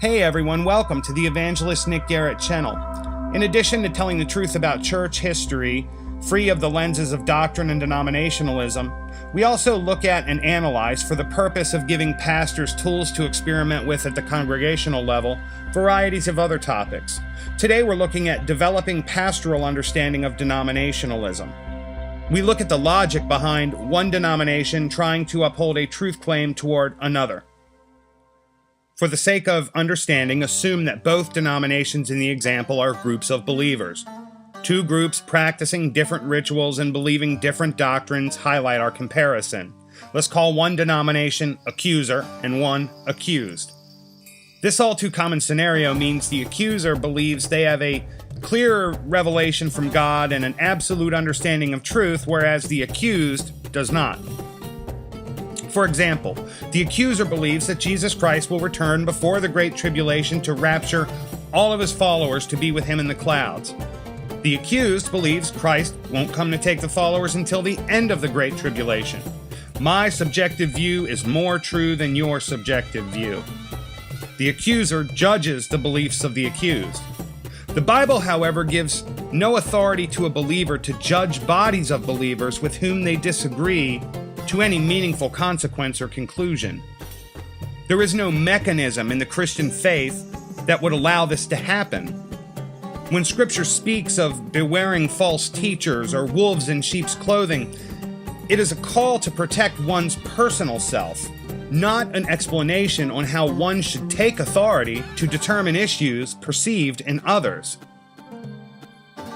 Hey everyone, welcome to the Evangelist Garrett channel. In addition to telling the truth about church history, free of the lenses of doctrine and denominationalism, we also look at and analyze, for the purpose of giving pastors tools to experiment with at the congregational level, varieties of other topics. Today we're looking at developing pastoral understanding of denominationalism. We look at the logic behind one denomination trying to uphold a truth claim toward another. For the sake of understanding, assume that both denominations in the example are groups of believers. Two groups practicing different rituals and believing different doctrines highlight our comparison. Let's call one denomination accuser and one accused. This all too common scenario means the accuser believes they have a clear revelation from God and an absolute understanding of truth, whereas the accused does not. For example, the accuser believes that Jesus Christ will return before the Great Tribulation to rapture all of his followers to be with him in the clouds. The accused believes Christ won't come to take the followers until the end of the Great Tribulation. My subjective view is more true than your subjective view. The accuser judges the beliefs of the accused. The Bible, however, gives no authority to a believer to judge bodies of believers with whom they disagree to any meaningful consequence or conclusion. There is no mechanism in the Christian faith that would allow this to happen. When Scripture speaks of bewaring false teachers or wolves in sheep's clothing, it is a call to protect one's personal self, not an explanation on how one should take authority to determine issues perceived in others.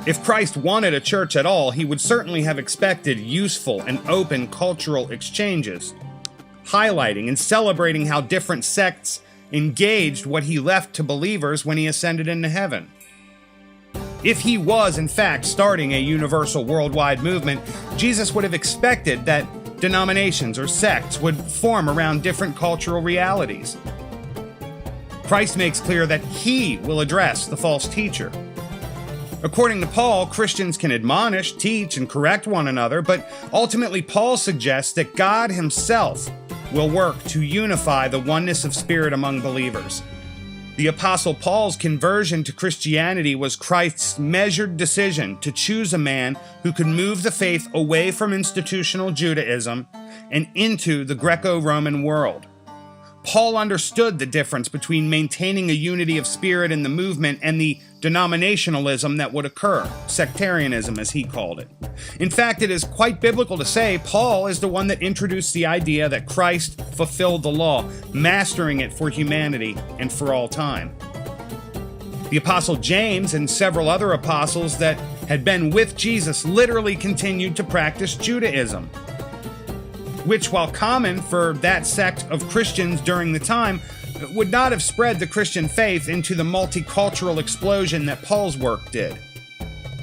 If Christ wanted a church at all, he would certainly have expected useful and open cultural exchanges, highlighting and celebrating how different sects engaged what he left to believers when he ascended into heaven. If he was, in fact, starting a universal worldwide movement, Jesus would have expected that denominations or sects would form around different cultural realities. Christ makes clear that he will address the false teacher. According to Paul, Christians can admonish, teach, and correct one another, but ultimately Paul suggests that God himself will work to unify the oneness of spirit among believers. The Apostle Paul's conversion to Christianity was Christ's measured decision to choose a man who could move the faith away from institutional Judaism and into the Greco-Roman world. Paul understood the difference between maintaining a unity of spirit in the movement and the denominationalism that would occur, sectarianism as he called it. In fact, it is quite biblical to say Paul is the one that introduced the idea that Christ fulfilled the law, mastering it for humanity and for all time. The Apostle James and several other apostles that had been with Jesus literally continued to practice Judaism, which, while common for that sect of Christians during the time, would not have spread the Christian faith into the multicultural explosion that Paul's work did.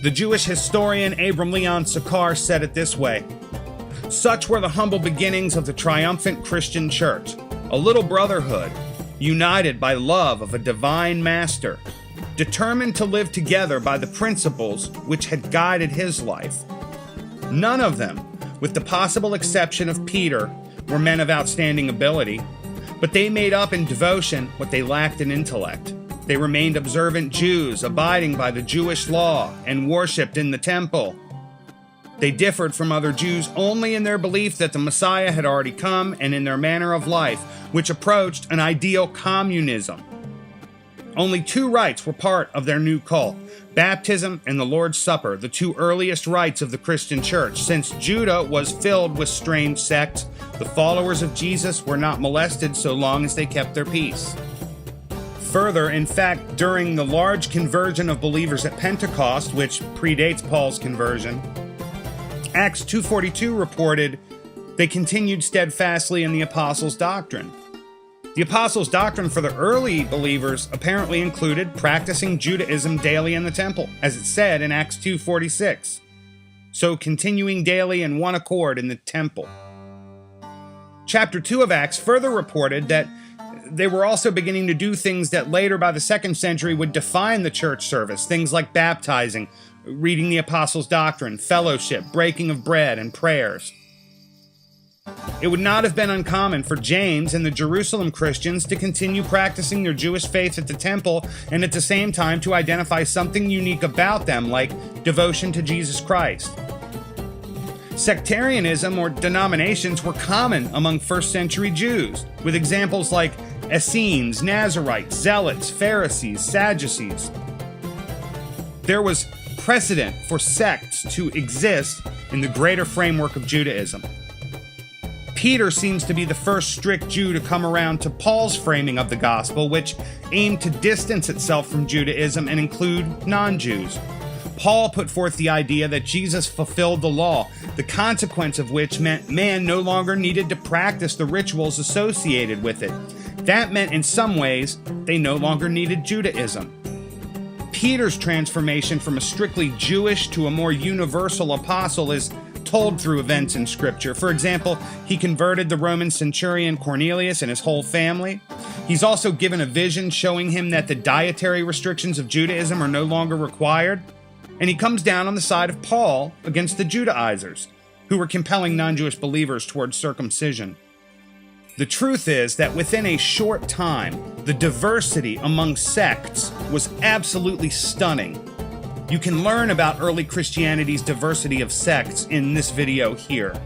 The Jewish historian Abram Sachar said it this way: "Such were the humble beginnings of the triumphant Christian church, a little brotherhood, united by love of a divine master, determined to live together by the principles which had guided his life. None of them, with the possible exception of Peter, were men of outstanding ability, but they made up in devotion what they lacked in intellect. They remained observant Jews, abiding by the Jewish law, and worshipped in the temple. They differed from other Jews only in their belief that the Messiah had already come and in their manner of life, which approached an ideal communism. Only two rites were part of their new cult: baptism and the Lord's Supper, the two earliest rites of the Christian church. Since Judah was filled with strange sects, the followers of Jesus were not molested so long as they kept their peace." Further, in fact, during the large conversion of believers at Pentecost, which predates Paul's conversion, Acts 2:42 reported they continued steadfastly in the apostles' doctrine. The apostles' doctrine for the early believers apparently included practicing Judaism daily in the temple, as it said in Acts 2:46. So continuing daily in one accord in the temple. Chapter 2 of Acts further reported that they were also beginning to do things that later by the 2nd century would define the church service, things like baptizing, reading the apostles' doctrine, fellowship, breaking of bread, and prayers. It would not have been uncommon for James and the Jerusalem Christians to continue practicing their Jewish faith at the temple and at the same time to identify something unique about them, like devotion to Jesus Christ. Sectarianism or denominations were common among first century Jews, with examples like Essenes, Nazarites, Zealots, Pharisees, Sadducees. There was precedent for sects to exist in the greater framework of Judaism. Peter seems to be the first strict Jew to come around to Paul's framing of the gospel, which aimed to distance itself from Judaism and include non-Jews. Paul put forth the idea that Jesus fulfilled the law, the consequence of which meant man no longer needed to practice the rituals associated with it. That meant in some ways they no longer needed Judaism. Peter's transformation from a strictly Jewish to a more universal apostle is told through events in Scripture. For example, he converted the Roman centurion Cornelius and his whole family. He's also given a vision showing him that the dietary restrictions of Judaism are no longer required. And he comes down on the side of Paul against the Judaizers, who were compelling non-Jewish believers towards circumcision. The truth is that within a short time, the diversity among sects was absolutely stunning. You can learn about early Christianity's diversity of sects in this video here.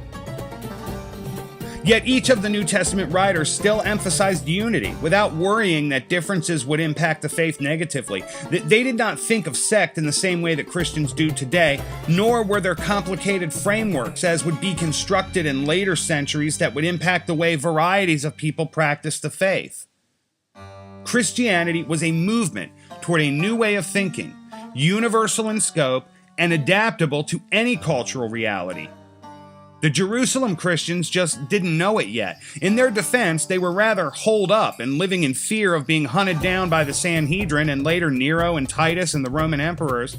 Yet each of the New Testament writers still emphasized unity without worrying that differences would impact the faith negatively. They did not think of sect in the same way that Christians do today, nor were there complicated frameworks as would be constructed in later centuries that would impact the way varieties of people practice the faith. Christianity was a movement toward a new way of thinking, universal in scope and adaptable to any cultural reality. The Jerusalem Christians just didn't know it yet. In their defense, they were rather holed up and living in fear of being hunted down by the Sanhedrin and later Nero and Titus and the Roman emperors.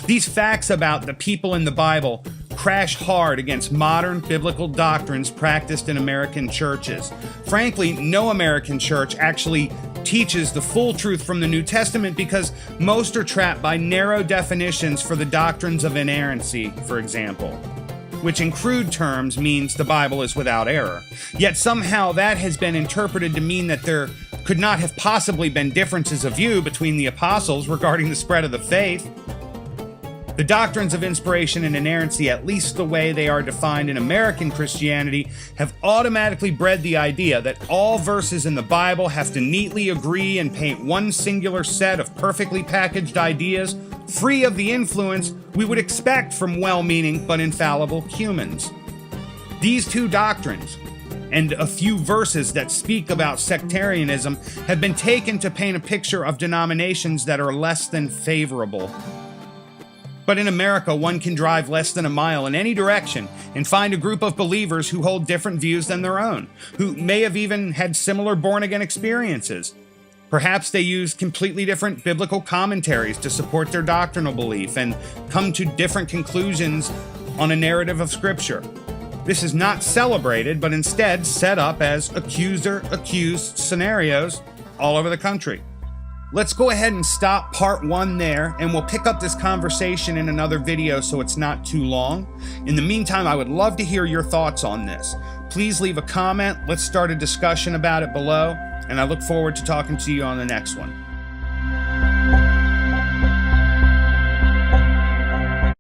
These facts about the people in the Bible crash hard against modern biblical doctrines practiced in American churches. Frankly, no American church actually teaches the full truth from the New Testament because most are trapped by narrow definitions for the doctrines of inerrancy, for example, which in crude terms means the Bible is without error. Yet somehow that has been interpreted to mean that there could not have possibly been differences of view between the apostles regarding the spread of the faith. The doctrines of inspiration and inerrancy, at least the way they are defined in American Christianity, have automatically bred the idea that all verses in the Bible have to neatly agree and paint one singular set of perfectly packaged ideas, free of the influence we would expect from well-meaning but infallible humans. These two doctrines, and a few verses that speak about sectarianism, have been taken to paint a picture of denominations that are less than favorable. But in America, one can drive less than a mile in any direction and find a group of believers who hold different views than their own, who may have even had similar born-again experiences. Perhaps they use completely different biblical commentaries to support their doctrinal belief and come to different conclusions on a narrative of Scripture. This is not celebrated, but instead set up as accuser-accused scenarios all over the country. Let's go ahead and stop part 1 there, and we'll pick up this conversation in another video so it's not too long. In the meantime, I would love to hear your thoughts on this. Please leave a comment. Let's start a discussion about it below, and I look forward to talking to you on the next one.